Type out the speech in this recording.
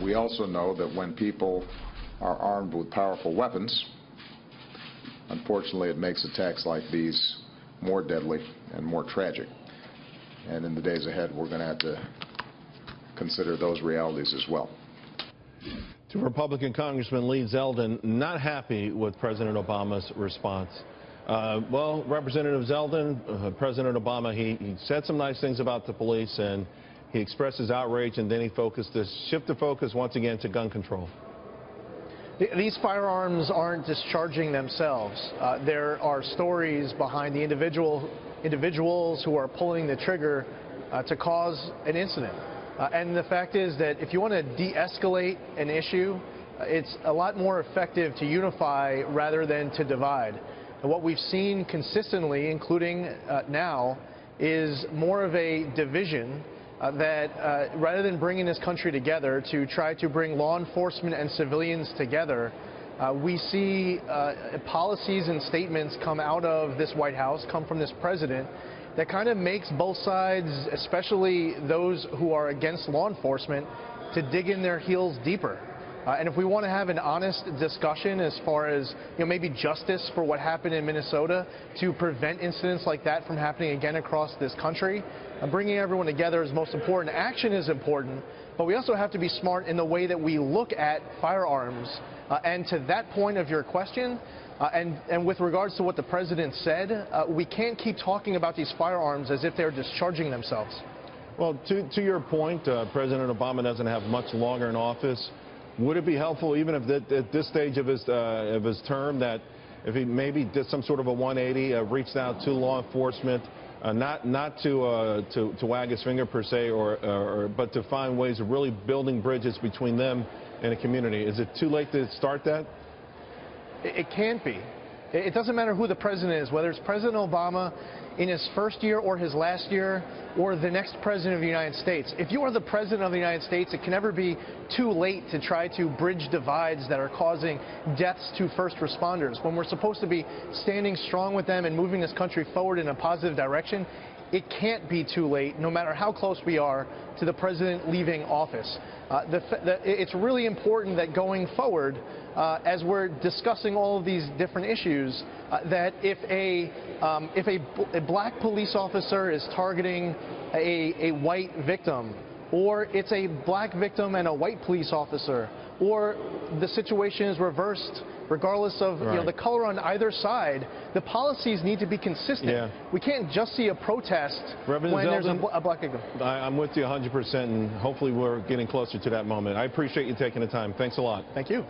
We also know that when people are armed with powerful weapons, unfortunately it makes attacks like these more deadly and more tragic. And in the days ahead, we're going to have to consider those realities as well. To Republican Congressman Lee Zeldin, not happy with President Obama's response. Well, Representative Zeldin, President Obama, he said some nice things about the police, and he expressed his outrage, and then he shifted focus once again to gun control. These firearms aren't discharging themselves. There are stories behind the individuals who are pulling the trigger to cause an incident. And the fact is that if you want to de-escalate an issue, it's a lot more effective to unify rather than to divide. And what we've seen consistently, including now, is more of a division that rather than bringing this country together to try to bring law enforcement and civilians together, we see policies and statements come out of this White House, come from this president, that kind of makes both sides, especially those who are against law enforcement, to dig in their heels deeper. And if we want to have an honest discussion as far as, maybe justice for what happened in Minnesota to prevent incidents like that from happening again across this country, bringing everyone together is most important. Action is important, but we also have to be smart in the way that we look at firearms. And to that point of your question, and with regards to what the president said, we can't keep talking about these firearms as if they're discharging themselves. Well, to your point, President Obama doesn't have much longer in office. Would it be helpful, even if at this stage of his term, that if he maybe did some sort of a 180, reached out to law enforcement, not to wag his finger per se, but to find ways of really building bridges between them and the community? Is it too late to start that? It can't be. It doesn't matter who the president is, whether it's President Obama in his first year or his last year or the next president of the United States. If you are the president of the United States, it can never be too late to try to bridge divides that are causing deaths to first responders. When we're supposed to be standing strong with them and moving this country forward in a positive direction, it can't be too late, no matter how close we are to the president leaving office. It's really important that going forward, as we're discussing all of these different issues, that if a black police officer is targeting a white victim, or it's a black victim and a white police officer, or the situation is reversed regardless of the color on either side, the policies need to be consistent. Yeah. We can't just see a protest when there's a black victim. I'm with you 100%, and hopefully we're getting closer to that moment. I appreciate you taking the time. Thanks a lot. Thank you.